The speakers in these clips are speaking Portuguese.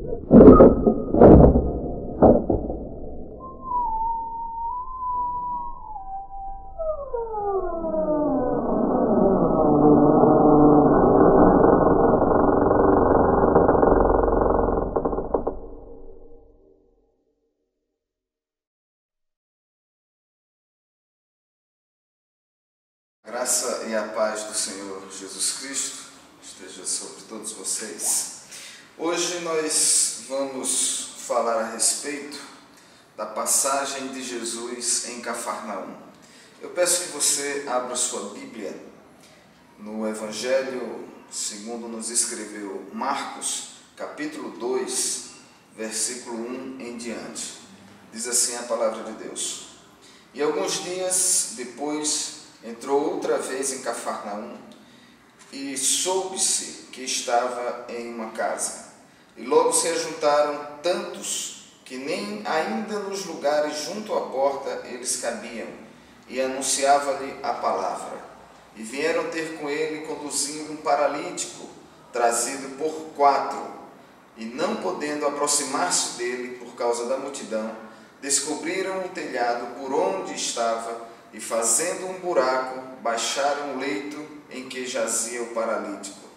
A graça e a paz do Senhor Jesus Cristo esteja sobre todos vocês. Hoje nós vamos falar a respeito da passagem de Jesus em Cafarnaum. Eu peço que você abra sua Bíblia no Evangelho segundo nos escreveu Marcos, capítulo 2, versículo 1 em diante. Diz assim a palavra de Deus: E alguns dias depois entrou outra vez em Cafarnaum e soube-se que estava em uma casa. E logo se ajuntaram tantos que nem ainda nos lugares junto à porta eles cabiam, e anunciava-lhe a palavra. E vieram ter com ele conduzindo um paralítico, trazido por 4, e não podendo aproximar-se dele por causa da multidão, descobriram o telhado por onde estava, e fazendo um buraco, baixaram o leito em que jazia o paralítico.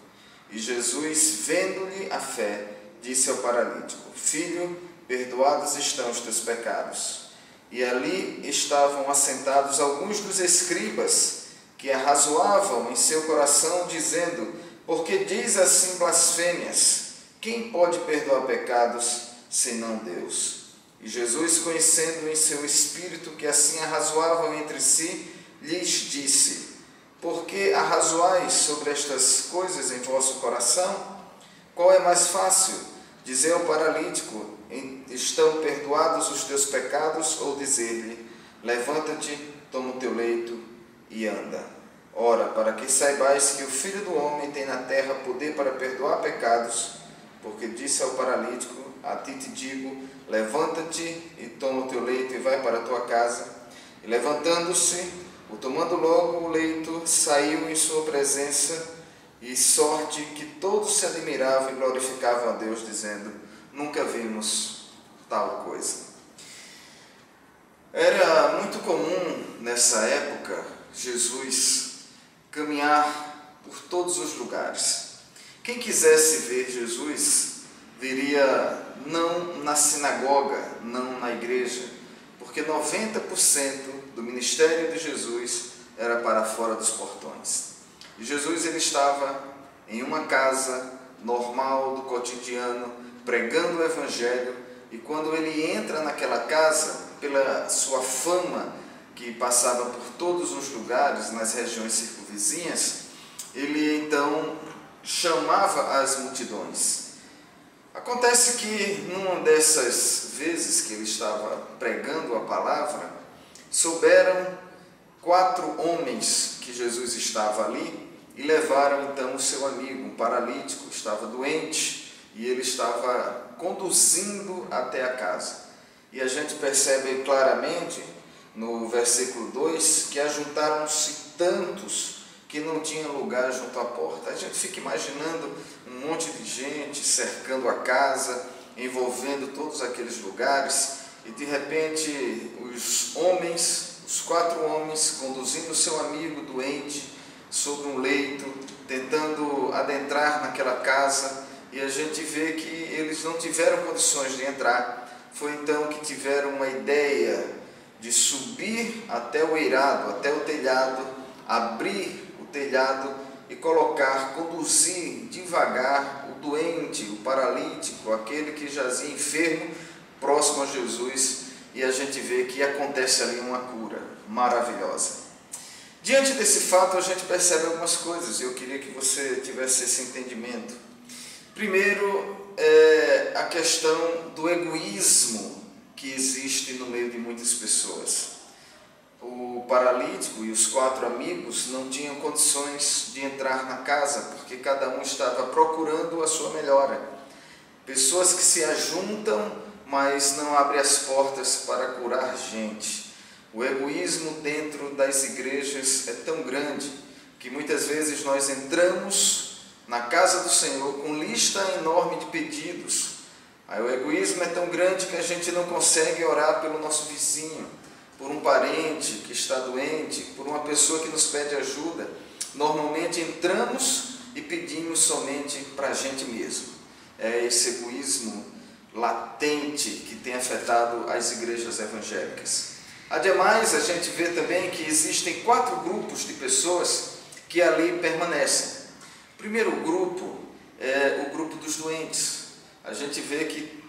E Jesus, vendo-lhe a fé, disse ao paralítico: Filho, perdoados estão os teus pecados. E ali estavam assentados alguns dos escribas, que arrazoavam em seu coração, dizendo: Por que diz assim blasfêmias? Quem pode perdoar pecados, senão Deus? E Jesus, conhecendo em seu espírito que assim arrazoavam entre si, lhes disse: Por que arrazoais sobre estas coisas em vosso coração? Qual é mais fácil, dizer ao paralítico: Estão perdoados os teus pecados, ou dizer-lhe: Levanta-te, toma o teu leito e anda? Ora, para que saibais que o Filho do Homem tem na terra poder para perdoar pecados, porque disse ao paralítico: A ti te digo, levanta-te e toma o teu leito e vai para a tua casa. E levantando-se, tomando logo o leito, saiu em sua presença, e sorte que todos se admiravam e glorificavam a Deus, dizendo: Nunca vimos tal coisa. Era muito comum nessa época Jesus caminhar por todos os lugares. Quem quisesse ver Jesus veria não na sinagoga, não na igreja, porque 90% do ministério de Jesus era para fora dos portões. E Jesus ele estava em uma casa normal do cotidiano, pregando o Evangelho, e quando ele entra naquela casa, pela sua fama que passava por todos os lugares, nas regiões circunvizinhas, ele então chamava as multidões. Acontece que numa dessas vezes que ele estava pregando a palavra, souberam 4 homens que Jesus estava ali e levaram então o seu amigo, um paralítico, estava doente, e ele estava conduzindo até a casa. E a gente percebe claramente no versículo 2 que ajuntaram-se tantos que não tinha lugar junto à porta. A gente fica imaginando um monte de gente cercando a casa, envolvendo todos aqueles lugares, e de repente os 4 homens conduzindo o seu amigo doente sobre um leito, tentando adentrar naquela casa, e a gente vê que eles não tiveram condições de entrar. Foi então que tiveram uma ideia de subir até o eirado, até o telhado, abrir o telhado e conduzir devagar o doente, o paralítico, aquele que jazia enfermo, próximo a Jesus, e a gente vê que acontece ali uma cura maravilhosa. Diante desse fato, a gente percebe algumas coisas, e eu queria que você tivesse esse entendimento. Primeiro, a questão do egoísmo que existe no meio de muitas pessoas. O paralítico e os 4 amigos não tinham condições de entrar na casa, porque cada um estava procurando a sua melhora. Pessoas que se ajuntam, mas não abrem as portas para curar gente. O egoísmo dentro das igrejas é tão grande que muitas vezes nós entramos na casa do Senhor com lista enorme de pedidos. Aí o egoísmo é tão grande que a gente não consegue orar pelo nosso vizinho, por um parente que está doente, por uma pessoa que nos pede ajuda. Normalmente entramos e pedimos somente para a gente mesmo. É esse egoísmo latente que tem afetado as igrejas evangélicas. Ademais, a gente vê também que existem 4 grupos de pessoas que ali permanecem. O primeiro grupo é o grupo dos doentes. A gente vê que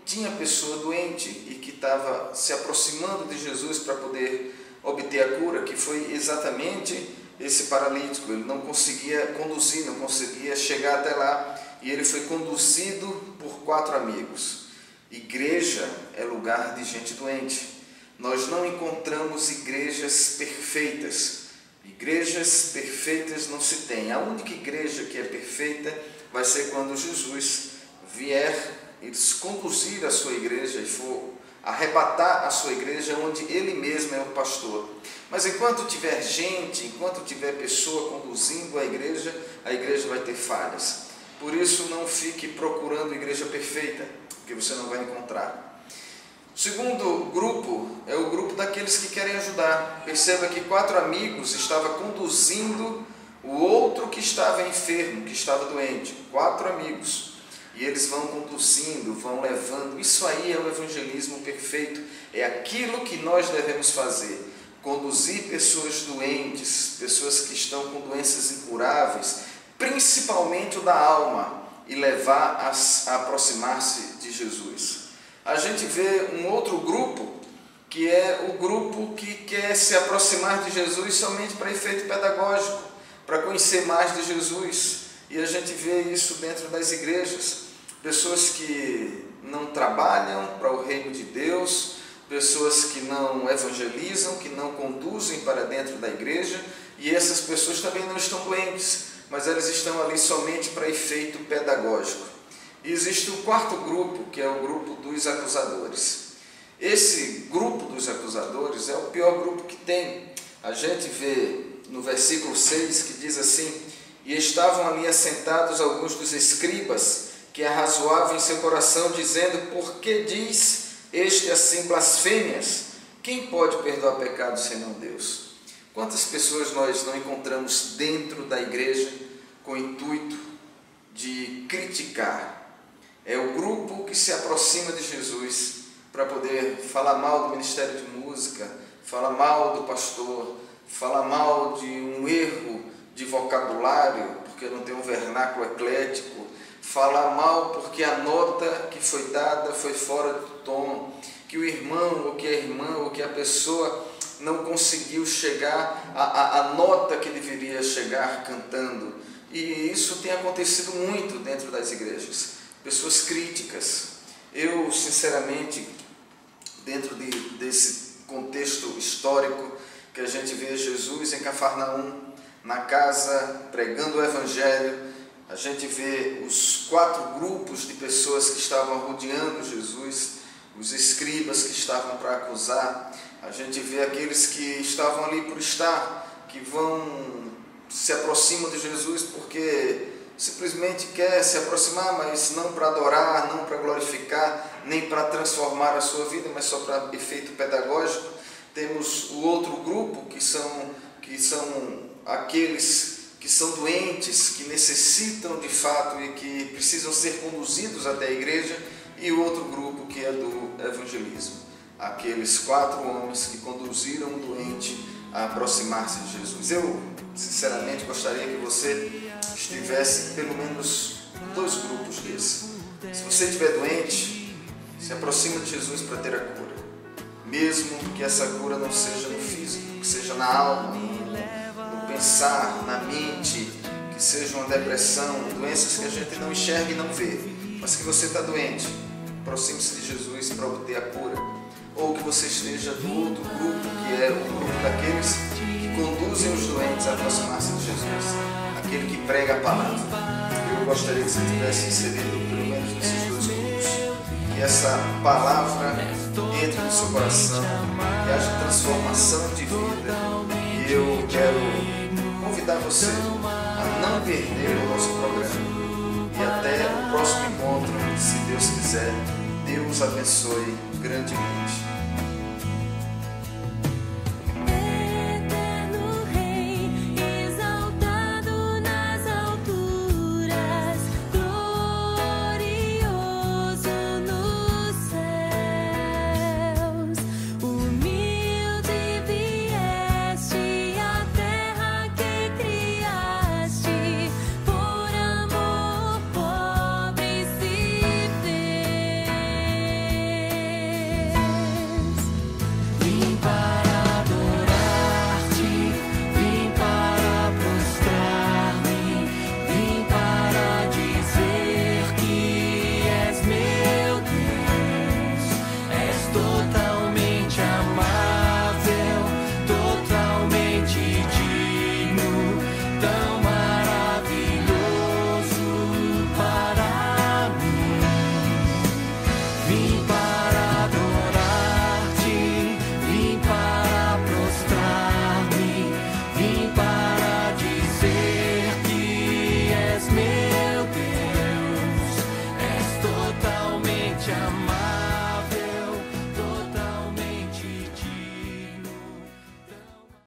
tinha pessoa doente e que estava se aproximando de Jesus para poder obter a cura, que foi exatamente esse paralítico. Ele não conseguia conduzir, não conseguia chegar até lá, e ele foi conduzido por 4 amigos. Igreja é lugar de gente doente. Nós não encontramos igrejas perfeitas. Igrejas perfeitas não se tem. A única igreja que é perfeita vai ser quando Jesus vier e conduzir a sua igreja e for arrebatar a sua igreja, onde ele mesmo é o pastor. Mas enquanto tiver gente, enquanto tiver pessoa conduzindo a igreja vai ter falhas. Por isso, não fique procurando igreja perfeita, porque você não vai encontrar. O segundo grupo é o grupo daqueles que querem ajudar. Perceba que 4 amigos estavam conduzindo o outro que estava enfermo, que estava doente. 4 amigos. E eles vão conduzindo, vão levando. Isso aí é o evangelismo perfeito. É aquilo que nós devemos fazer. Conduzir pessoas doentes, pessoas que estão com doenças incuráveis, principalmente o da alma, e levar a aproximar-se de Jesus. A gente vê um outro grupo, que é o grupo que quer se aproximar de Jesus somente para efeito pedagógico, para conhecer mais de Jesus. E a gente vê isso dentro das igrejas. Pessoas que não trabalham para o reino de Deus, pessoas que não evangelizam, que não conduzem para dentro da igreja, e essas pessoas também não estão doentes, mas elas estão ali somente para efeito pedagógico. E existe o 4º grupo, que é o grupo dos acusadores. Esse grupo dos acusadores é o pior grupo que tem. A gente vê no versículo 6 que diz assim: e estavam ali assentados alguns dos escribas, que arrazoavam em seu coração, dizendo: por que diz este assim blasfêmias? Quem pode perdoar pecados senão Deus? Quantas pessoas nós não encontramos dentro da igreja com o intuito de criticar? É o grupo que se aproxima de Jesus para poder falar mal do ministério de música, falar mal do pastor, falar mal de um erro de vocabulário, porque não tem um vernáculo eclético, falar mal porque a nota que foi dada foi fora do tom, que o irmão, ou que a irmã, ou que a pessoa não conseguiu chegar à nota que deveria chegar cantando. E isso tem acontecido muito dentro das igrejas. Pessoas críticas. Eu, sinceramente, dentro desse contexto histórico que a gente vê Jesus em Cafarnaum, na casa, pregando o Evangelho, a gente vê os 4 grupos de pessoas que estavam rodeando Jesus, os escribas que estavam para acusar, a gente vê aqueles que estavam ali por estar, que se aproximam de Jesus porque simplesmente quer se aproximar, mas não para adorar, não para glorificar, nem para transformar a sua vida, mas só para efeito pedagógico. Temos o outro grupo, que são aqueles que são doentes, que necessitam de fato e que precisam ser conduzidos até a igreja, e o outro grupo que é do evangelismo. Aqueles 4 homens que conduziram o doente a aproximar-se de Jesus. Eu, sinceramente, gostaria que você estivesse pelo menos 2 grupos desses. Se você estiver doente, se aproxima de Jesus para ter a cura. Mesmo que essa cura não seja no físico, que seja na alma, no pensar, na mente, que seja uma depressão, doenças que a gente não enxerga e não vê, mas que você está doente, aproxime-se de Jesus para obter a cura. Ou que você esteja do outro grupo, que é o grupo daqueles que conduzem os doentes a aproximar-se de Jesus, aquele que prega a palavra. Eu gostaria que você tivesse inserido pelo menos nesses 2 grupos, que essa palavra entre no seu coração, que haja transformação de vida. E eu quero convidar você a não perder o nosso programa. E até o próximo encontro, se Deus Deus quiser, Deus abençoe grandemente.